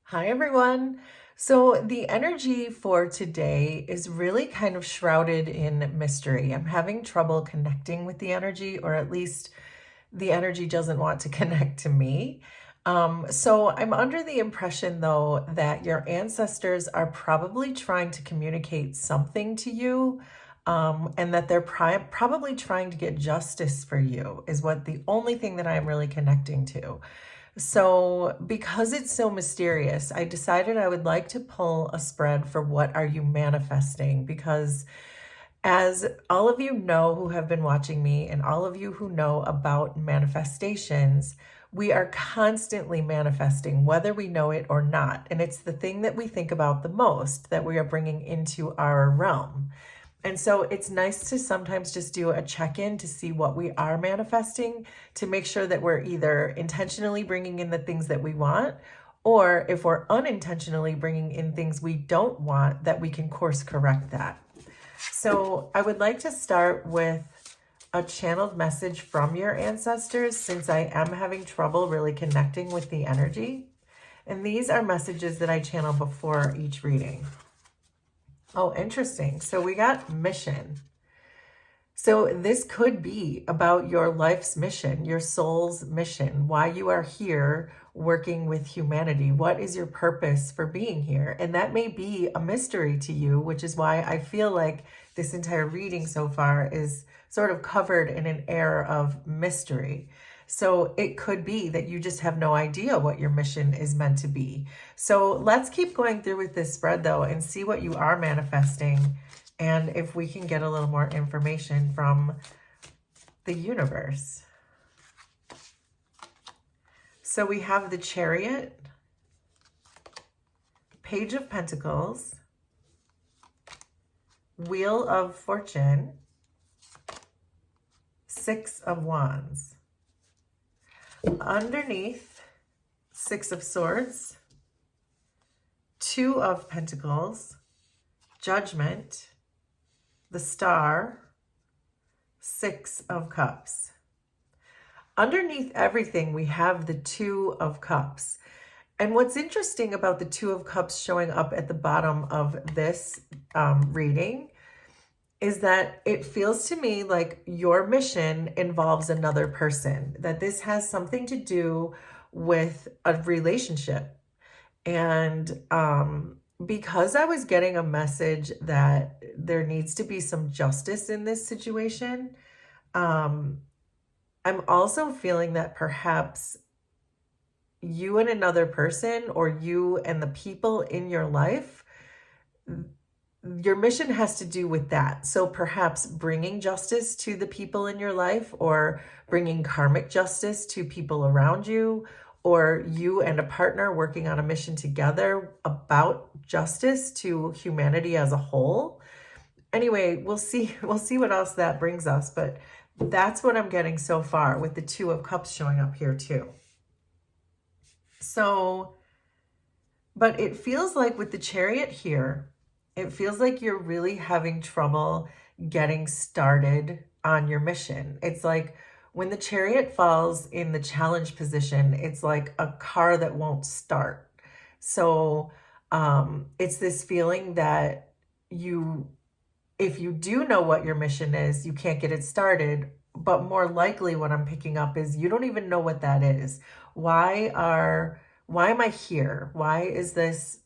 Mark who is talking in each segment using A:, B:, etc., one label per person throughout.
A: Hi, everyone. So, the energy for today is really kind of shrouded in mystery. I'm having trouble connecting with the energy, or at least the energy doesn't want to connect to me. So, I'm under the impression, though, that your ancestors are probably trying to communicate something to you. And that they're probably trying to get justice for you, is what the only thing that I'm really connecting to. So, because it's so mysterious, I decided I would like to pull a spread for what are you manifesting? Because as all of you know who have been watching me, and all of you who know about manifestations, we are constantly manifesting, whether we know it or not. And it's the thing that we think about the most that we are bringing into our realm. And so it's nice to sometimes just do a check in to see what we are manifesting, to make sure that we're either intentionally bringing in the things that we want, or if we're unintentionally bringing in things we don't want, that we can course correct that. So I would like to start with a channeled message from your ancestors, since I am having trouble really connecting with the energy. And these are messages that I channel before each reading. Oh, interesting. So we got mission. So this could be about your life's mission, your soul's mission, why you are here working with humanity. What is your purpose for being here? And that may be a mystery to you, which is why I feel like this entire reading so far is sort of covered in an air of mystery. So it could be that you just have no idea what your mission is meant to be. So let's keep going through with this spread, though, and see what you are manifesting, and if we can get a little more information from the universe. So we have the Chariot, Page of Pentacles, Wheel of Fortune, Six of Wands. Underneath, Six of Swords, Two of Pentacles, Judgment, the Star, Six of Cups. Underneath everything, we have the Two of Cups. And what's interesting about the Two of Cups showing up at the bottom of this reading is that it feels to me like your mission involves another person, that this has something to do with a relationship. And because I was getting a message that there needs to be some justice in this situation, I'm also feeling that perhaps you and another person, or you and the people in your life, your mission has to do with that. So perhaps bringing justice to the people in your life, or bringing karmic justice to people around you, or you and a partner working on a mission together about justice to humanity as a whole. Anyway, we'll see what else that brings us, but that's what I'm getting so far, with the Two of Cups showing up here too. So, but it feels like with the Chariot here, it feels like you're really having trouble getting started on your mission. It's like when the Chariot falls in the challenge position, it's like a car that won't start. So it's this feeling that if you do know what your mission is, you can't get it started. But more likely what I'm picking up is you don't even know what that is. Why am I here? Why is this?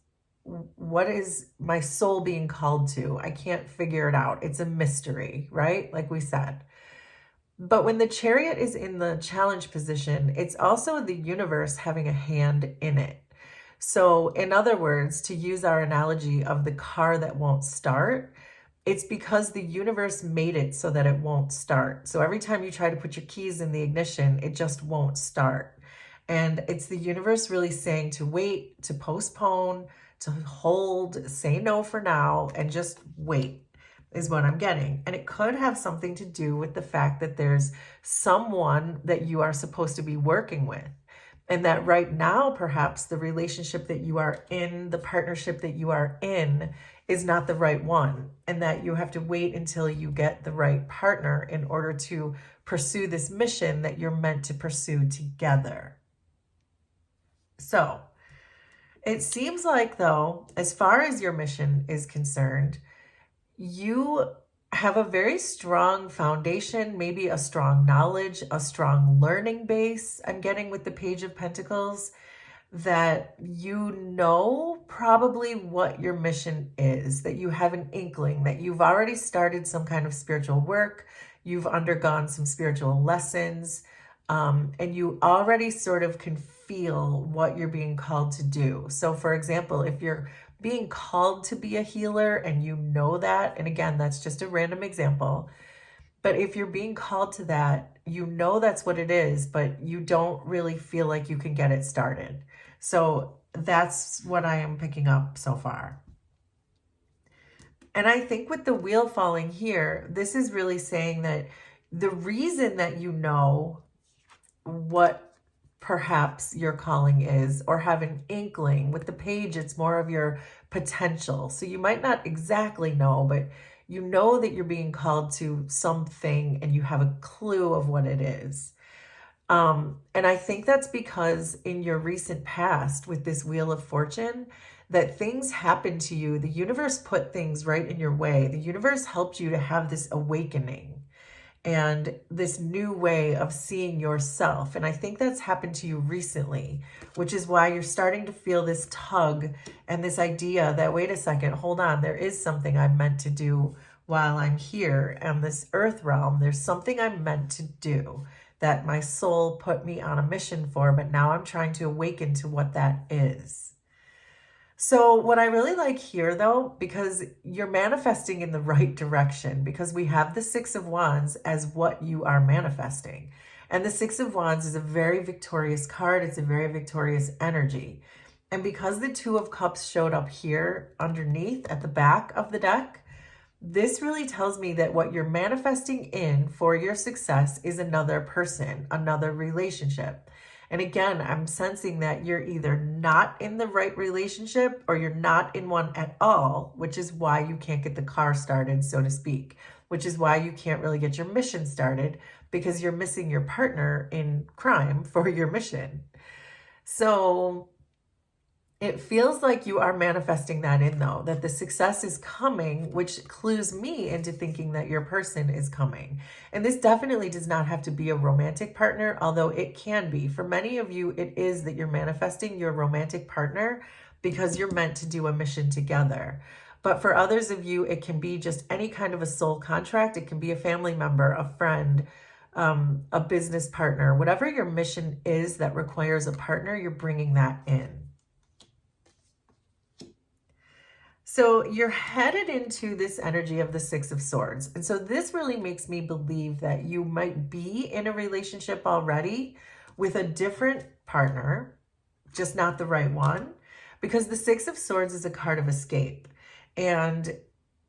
A: What is my soul being called to? I can't figure it out. It's a mystery, right? Like we said. But when the Chariot is in the challenge position, it's also the universe having a hand in it. So in other words, to use our analogy of the car that won't start, it's because the universe made it so that it won't start. So every time you try to put your keys in the ignition, it just won't start. And it's the universe really saying to wait, to postpone, to hold, say no for now, and just wait, is what I'm getting. And it could have something to do with the fact that there's someone that you are supposed to be working with. And that right now, perhaps the relationship that you are in, the partnership that you are in, is not the right one. And that you have to wait until you get the right partner in order to pursue this mission that you're meant to pursue together. So It seems like, though, as far as your mission is concerned, you have a very strong foundation, maybe a strong knowledge, a strong learning base. I'm getting with the Page of Pentacles that you know probably what your mission is, that you have an inkling, that you've already started some kind of spiritual work, you've undergone some spiritual lessons, and you already sort of can feel what you're being called to do. So, for example, if you're being called to be a healer and you know that, and again, that's just a random example, but if you're being called to that, you know that's what it is, but you don't really feel like you can get it started. So that's what I am picking up so far. And I think with the wheel falling here, this is really saying that the reason that you know what perhaps your calling is, or have an inkling. With the page, it's more of your potential. So you might not exactly know, but you know that you're being called to something and you have a clue of what it is. And I think that's because in your recent past with this Wheel of Fortune, that things happened to you. The universe put things right in your way. The universe helped you to have this awakening and this new way of seeing yourself. And I think that's happened to you recently, which is why you're starting to feel this tug and this idea that, wait a second, hold on, there is something I'm meant to do while I'm here on this earth realm. There's something I'm meant to do that my soul put me on a mission for, but now I'm trying to awaken to what that is. So what I really like here, though, because you're manifesting in the right direction, because we have the Six of Wands as what you are manifesting. And the Six of Wands is a very victorious card. It's a very victorious energy. And because the Two of Cups showed up here underneath at the back of the deck, this really tells me that what you're manifesting in for your success is another person, another relationship. And again, I'm sensing that you're either not in the right relationship or you're not in one at all, which is why you can't get the car started, so to speak, which is why you can't really get your mission started, because you're missing your partner in crime for your mission. So it feels like you are manifesting that in, though, that the success is coming, which clues me into thinking that your person is coming. And this definitely does not have to be a romantic partner, although it can be. For many of you, it is that you're manifesting your romantic partner because you're meant to do a mission together. But for others of you, it can be just any kind of a soul contract. It can be a family member, a friend, a business partner. Whatever your mission is that requires a partner, you're bringing that in. So you're headed into this energy of the Six of Swords. And so this really makes me believe that you might be in a relationship already with a different partner, just not the right one, because the Six of Swords is a card of escape. And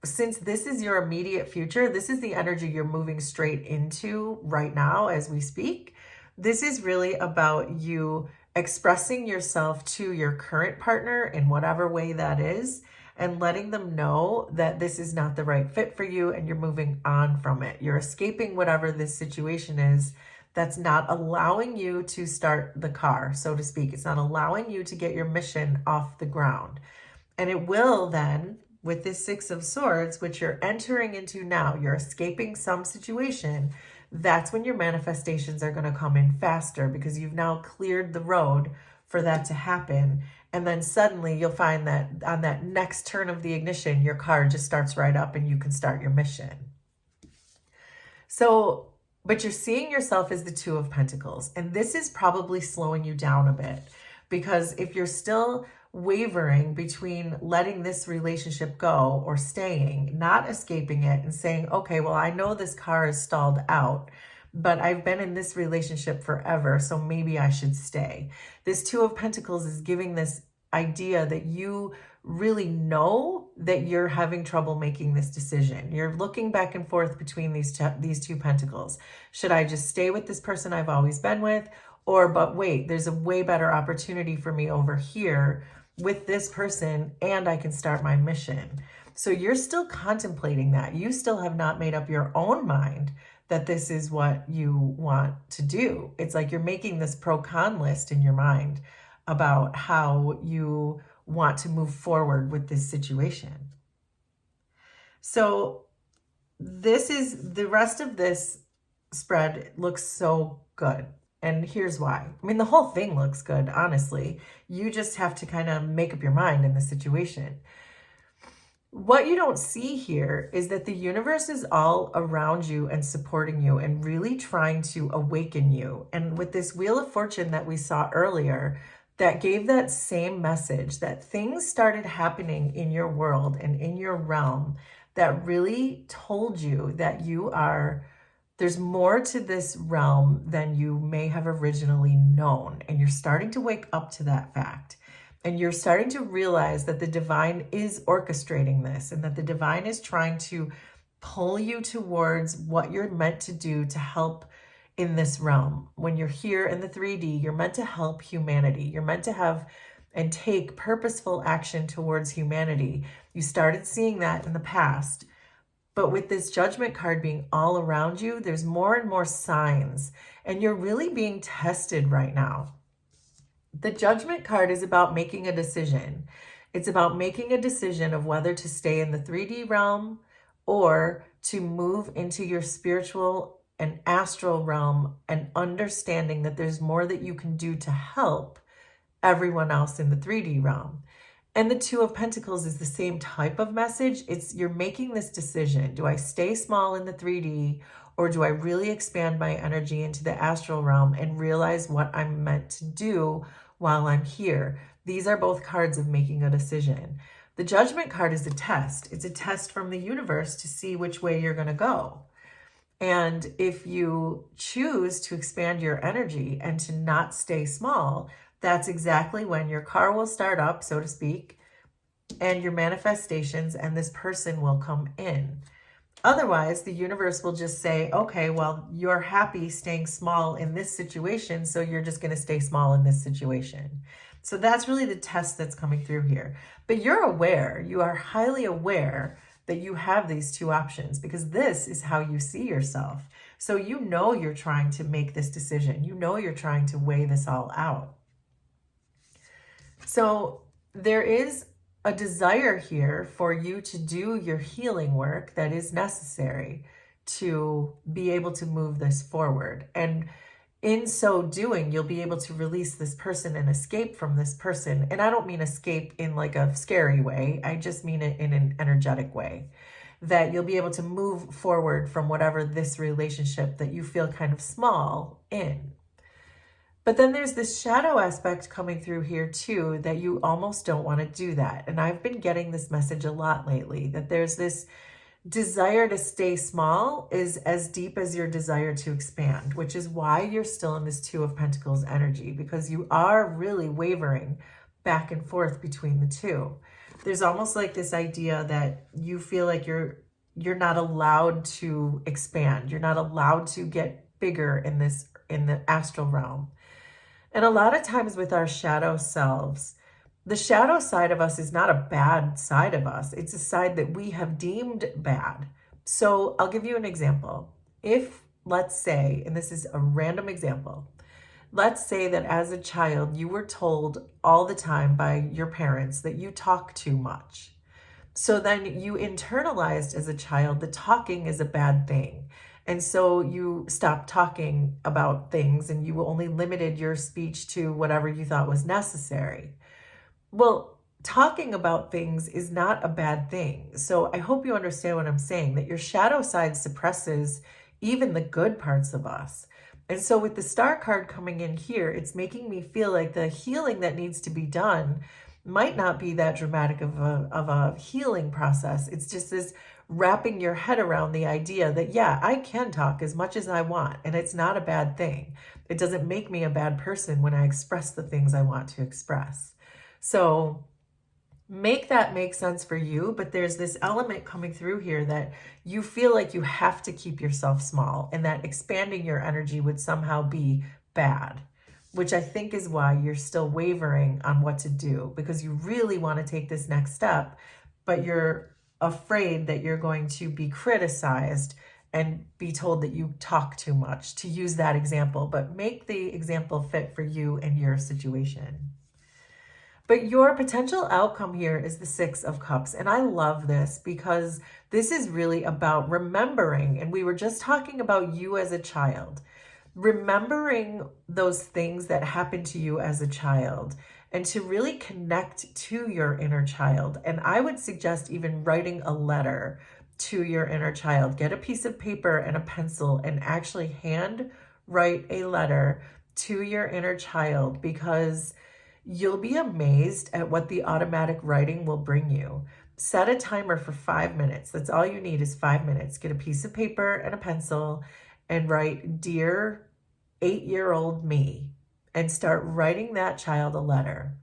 A: since this is your immediate future, this is the energy you're moving straight into right now as we speak. This is really about you expressing yourself to your current partner in whatever way that is, and letting them know that this is not the right fit for you and you're moving on from it. You're escaping whatever this situation is that's not allowing you to start the car, so to speak. It's not allowing you to get your mission off the ground. And it will then, with this Six of Swords, which you're entering into now, you're escaping some situation, that's when your manifestations are going to come in faster, because you've now cleared the road for that to happen. And then suddenly you'll find that on that next turn of the ignition, your car just starts right up and you can start your mission. So, but you're seeing yourself as the Two of Pentacles. And this is probably slowing you down a bit, because if you're still wavering between letting this relationship go or staying, not escaping it and saying, okay, well, I know this car is stalled out, but I've been in this relationship forever, so maybe I should stay. This Two of Pentacles is giving this idea that you really know that you're having trouble making this decision. You're looking back and forth between these two pentacles. Should I just stay with this person I've always been with? Or, but wait, there's a way better opportunity for me over here with this person, and I can start my mission. So you're still contemplating that. You still have not made up your own mind that this is what you want to do. It's like you're making this pro-con list in your mind about how you want to move forward with this situation. So the rest of this spread looks so good. And here's why. I mean, the whole thing looks good, honestly. You just have to kind of make up your mind in the situation. What you don't see here is that the universe is all around you and supporting you and really trying to awaken you. And with this Wheel of Fortune that we saw earlier, that gave that same message that things started happening in your world and in your realm that really told you that there's more to this realm than you may have originally known. And you're starting to wake up to that fact. And you're starting to realize that the divine is orchestrating this and that the divine is trying to pull you towards what you're meant to do to help in this realm. When you're here in the 3D, you're meant to help humanity. You're meant to have and take purposeful action towards humanity. You started seeing that in the past. But with this Judgment card being all around you, there's more and more signs, and you're really being tested right now. The Judgment card is about making a decision. It's about making a decision of whether to stay in the 3D realm or to move into your spiritual and astral realm, and understanding that there's more that you can do to help everyone else in the 3D realm. And the Two of Pentacles is the same type of message. It's you're making this decision. Do I stay small in the 3D, or do I really expand my energy into the astral realm and realize what I'm meant to do while I'm here? These are both cards of making a decision. The Judgment card is a test. It's a test from the universe to see which way you're going to go. And if you choose to expand your energy and to not stay small, that's exactly when your car will start up, so to speak, and your manifestations and this person will come in. Otherwise, the universe will just say, okay, well, you're happy staying small in this situation, so you're just going to stay small in this situation. So that's really the test that's coming through here. But you're aware, you are highly aware that you have these two options, because this is how you see yourself. So you know you're trying to make this decision. You know you're trying to weigh this all out. So there is a desire here for you to do your healing work that is necessary to be able to move this forward. And in so doing, you'll be able to release this person and escape from this person. And I don't mean escape in like a scary way. I just mean it in an energetic way. That you'll be able to move forward from whatever this relationship that you feel kind of small in. But then there's this shadow aspect coming through here too, that you almost don't want to do that. And I've been getting this message a lot lately, that there's this desire to stay small is as deep as your desire to expand, which is why you're still in this Two of Pentacles energy, because you are really wavering back and forth between the two. There's almost like this idea that you feel like you're not allowed to expand. You're not allowed to get bigger in the astral realm. And a lot of times with our shadow selves, the shadow side of us is not a bad side of us. It's a side that we have deemed bad. So I'll give you an example. If, let's say, and this is a random example, let's say that as a child, you were told all the time by your parents that you talk too much. So then you internalized as a child that talking is a bad thing. And so you stopped talking about things and you only limited your speech to whatever you thought was necessary. Well, talking about things is not a bad thing. So I hope you understand what I'm saying, that your shadow side suppresses even the good parts of us. And so with the Star card coming in here, it's making me feel like the healing that needs to be done might not be that dramatic of a healing process. It's just this wrapping your head around the idea that, yeah, I can talk as much as I want, and it's not a bad thing. It doesn't make me a bad person when I express the things I want to express. So make that make sense for you, but there's this element coming through here that you feel like you have to keep yourself small, and that expanding your energy would somehow be bad, which I think is why you're still wavering on what to do, because you really want to take this next step, but you're afraid that you're going to be criticized and be told that you talk too much, to use that example, but make the example fit for you and your situation. But your potential outcome here is the Six of Cups. And I love this because this is really about remembering. And we were just talking about you as a child, remembering those things that happened to you as a child and to really connect to your inner child. And I would suggest even writing a letter to your inner child. Get a piece of paper and a pencil and actually hand write a letter to your inner child, because you'll be amazed at what the automatic writing will bring you. Set a timer for 5 minutes. That's all you need is 5 minutes. Get a piece of paper and a pencil and write, "Dear 8-year-old me," and start writing that child a letter.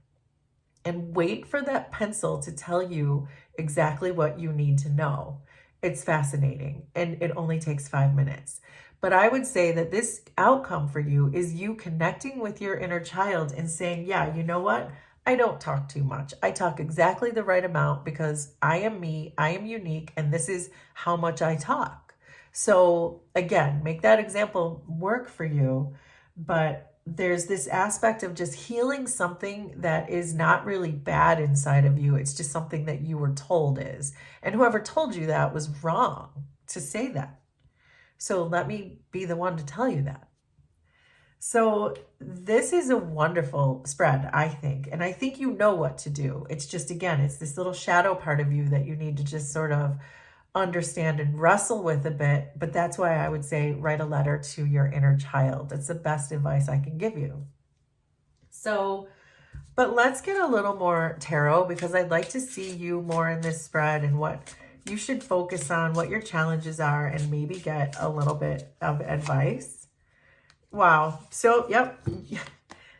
A: And wait for that pencil to tell you exactly what you need to know. It's fascinating, and it only takes 5 minutes. But I would say that this outcome for you is you connecting with your inner child and saying, yeah, you know what? I don't talk too much. I talk exactly the right amount because I am me, I am unique, and this is how much I talk. So again, make that example work for you. But there's this aspect of just healing something that is not really bad inside of you. It's just something that you were told is. And whoever told you that was wrong to say that. So let me be the one to tell you that. So this is a wonderful spread, I think. And I think you know what to do. It's just, again, it's this little shadow part of you that you need to just sort of understand and wrestle with a bit. But that's why I would say write a letter to your inner child. It's the best advice I can give you. So, but let's get a little more tarot, because I'd like to see you more in this spread and what you should focus on, what your challenges are, and maybe get a little bit of advice. Wow. So, yep,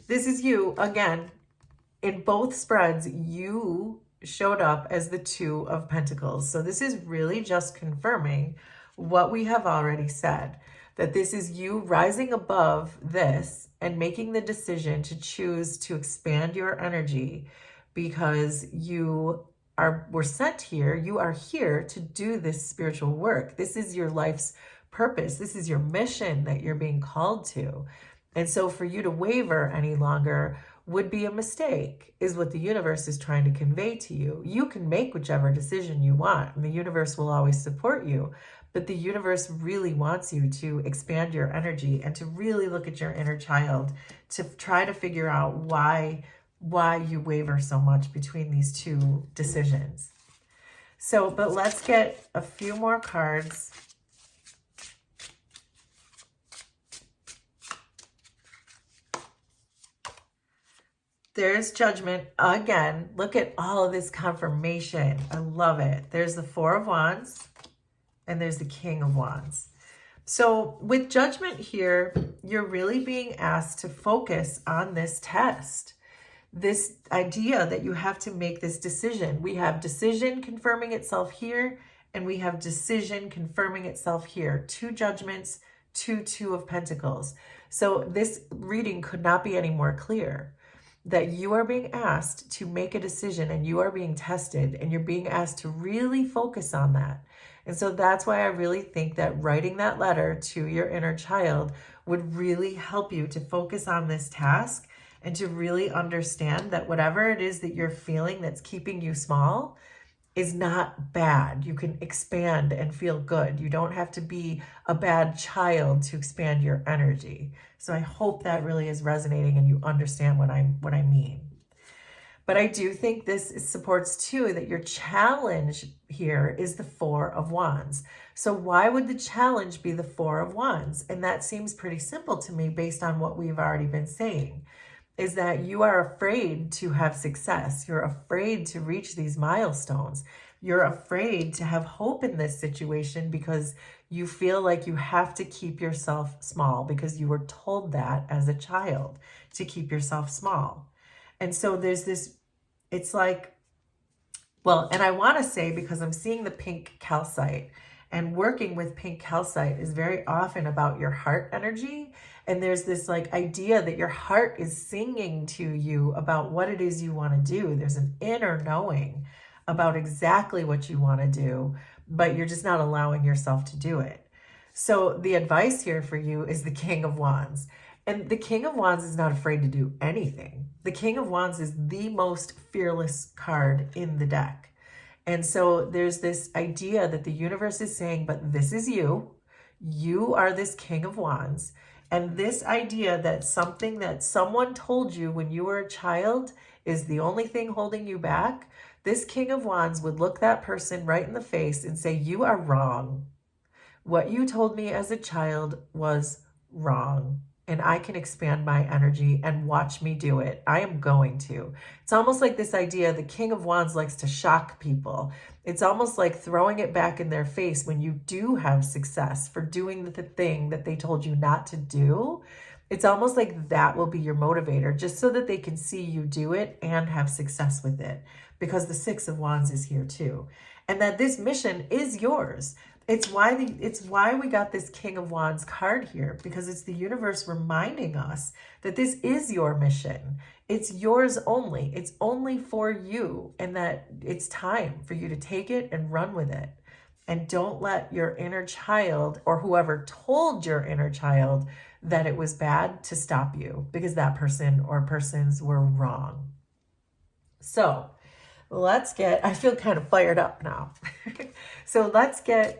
A: this is you again. In both spreads, you showed up as the Two of Pentacles. So this is really just confirming what we have already said, that this is you rising above this and making the decision to choose to expand your energy, because we're sent here. You are here to do this spiritual work. This is your life's purpose. This is your mission that you're being called to. And so for you to waver any longer would be a mistake, is what the universe is trying to convey to you. You can make whichever decision you want, and the universe will always support you. But the universe really wants you to expand your energy and to really look at your inner child, to try to figure out why you waver so much between these two decisions. So, but let's get a few more cards. There's Judgment again. Look at all of this confirmation. I love it. There's the Four of Wands and there's the King of Wands. So with Judgment here, you're really being asked to focus on this test, this idea that you have to make this decision. We have decision confirming itself here, and we have decision confirming itself here. Two judgments, Two of Pentacles. So this reading could not be any more clear, that you are being asked to make a decision, and you are being tested, and you're being asked to really focus on that. And so that's why I really think that writing that letter to your inner child would really help you to focus on this task and to really understand that whatever it is that you're feeling that's keeping you small is not bad. You can expand and feel good. You don't have to be a bad child to expand your energy. So I hope that really is resonating and you understand what I mean. But I do think this supports too that your challenge here is the Four of Wands. So why would the challenge be the Four of Wands? And that seems pretty simple to me based on what we've already been saying, is that you are afraid to have success. You're afraid to reach these milestones. You're afraid to have hope in this situation because you feel like you have to keep yourself small, because you were told that as a child, to keep yourself small. And so there's this, it's like, well, and I want to say, because I'm seeing the pink calcite, and working with pink calcite is very often about your heart energy. And there's this like idea that your heart is singing to you about what it is you want to do. There's an inner knowing about exactly what you want to do, but you're just not allowing yourself to do it. So the advice here for you is the King of Wands. And the King of Wands is not afraid to do anything. The King of Wands is the most fearless card in the deck. And so there's this idea that the universe is saying, but this is you. You are this King of Wands. And this idea that something that someone told you when you were a child is the only thing holding you back, this King of Wands would look that person right in the face and say, you are wrong. What you told me as a child was wrong. And I can expand my energy and watch me do it. I am going to. It's almost like this idea, the King of Wands likes to shock people. It's almost like throwing it back in their face when you do have success for doing the thing that they told you not to do. It's almost like that will be your motivator, just so that they can see you do it and have success with it, because the Six of Wands is here too. And that this mission is yours. It's why we got this King of Wands card here, because it's the universe reminding us that this is your mission. It's yours only. It's only for you, and that it's time for you to take it and run with it. And don't let your inner child, or whoever told your inner child that it was bad, to stop you, because that person or persons were wrong. So let's get, I feel kind of fired up now. So let's get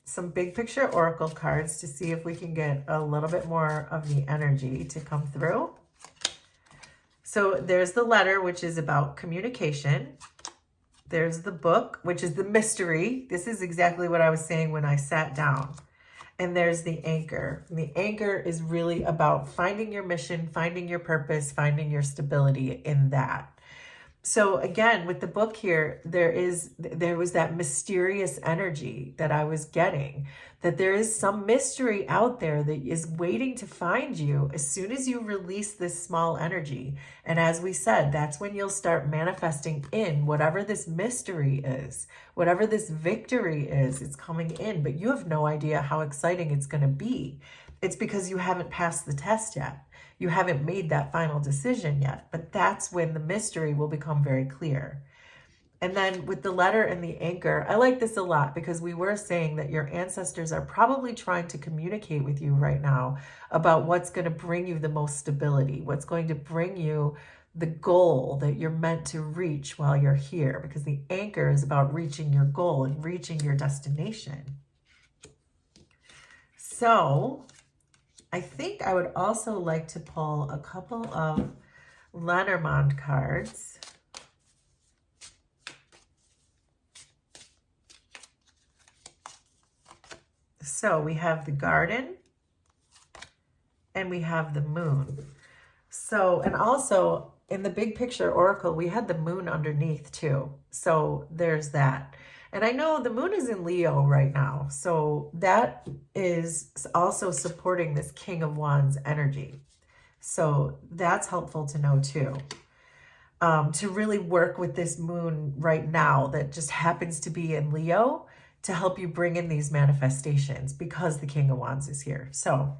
A: some big picture oracle cards to see if we can get a little bit more of the energy to come through. So there's the letter, which is about communication. There's the book, which is the mystery. This is exactly what I was saying when I sat down. And there's the anchor. And the anchor is really about finding your mission, finding your purpose, finding your stability in that. So again, with the book here, there was that mysterious energy that I was getting, that there is some mystery out there that is waiting to find you as soon as you release this small energy. And as we said, that's when you'll start manifesting in whatever this mystery is, whatever this victory is, it's coming in, but you have no idea how exciting it's going to be. It's because you haven't passed the test yet. You haven't made that final decision yet, but that's when the mystery will become very clear. And then with the letter and the anchor, I like this a lot, because we were saying that your ancestors are probably trying to communicate with you right now about what's going to bring you the most stability, what's going to bring you the goal that you're meant to reach while you're here, because the anchor is about reaching your goal and reaching your destination. So I think I would also like to pull a couple of Lenormand cards. So we have the garden and we have the moon. So, and also in the big picture oracle, we had the moon underneath too. So there's that. And I know the moon is in Leo right now, so that is also supporting this King of Wands energy. So that's helpful to know too. To really work with this moon right now that just happens to be in Leo to help you bring in these manifestations, because the King of Wands is here. So,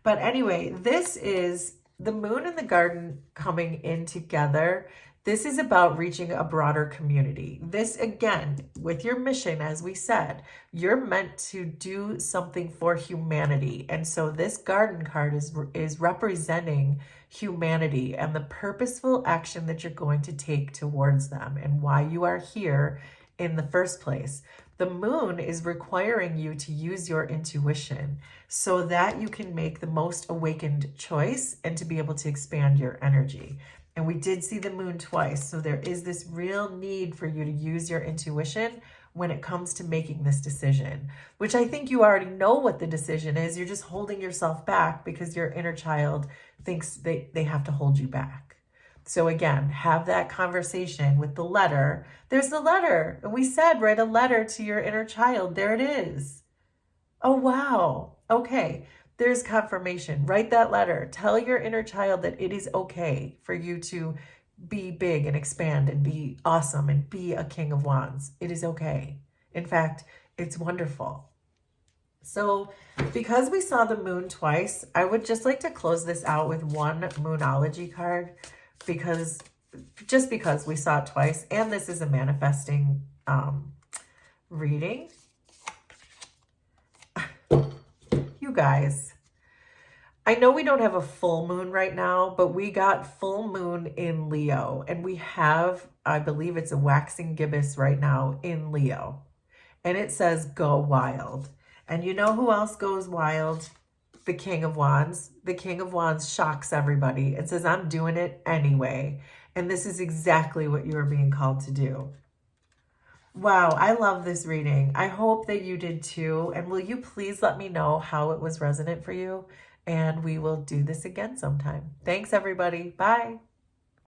A: but anyway, this is the moon and the garden coming in together. This is about reaching a broader community. This, again, with your mission, as we said, you're meant to do something for humanity. And so this garden card is representing humanity and the purposeful action that you're going to take towards them and why you are here in the first place. The moon is requiring you to use your intuition so that you can make the most awakened choice and to be able to expand your energy. And we did see the moon twice. So there is this real need for you to use your intuition when it comes to making this decision, which I think you already know what the decision is. You're just holding yourself back because your inner child thinks they have to hold you back. So again, have that conversation with the letter. There's the letter. And we said, write a letter to your inner child. There it is. Oh, wow. Okay. There's confirmation. Write that letter. Tell your inner child that it is okay for you to be big and expand and be awesome and be a King of Wands. It is okay. In fact, it's wonderful. So because we saw the moon twice, I would just like to close this out with one Moonology card, because we saw it twice, and this is a manifesting reading. You guys, I know we don't have a full moon right now, but we got full moon in Leo, and we have, I believe it's a waxing gibbous right now in Leo. And it says go wild. And you know who else goes wild? The King of Wands. The King of Wands shocks everybody and says, I'm doing it anyway. And this is exactly what you are being called to do. Wow, I love this reading. I hope that you did too. And will you please let me know how it was resonant for you? And we will do this again sometime. Thanks, everybody. Bye.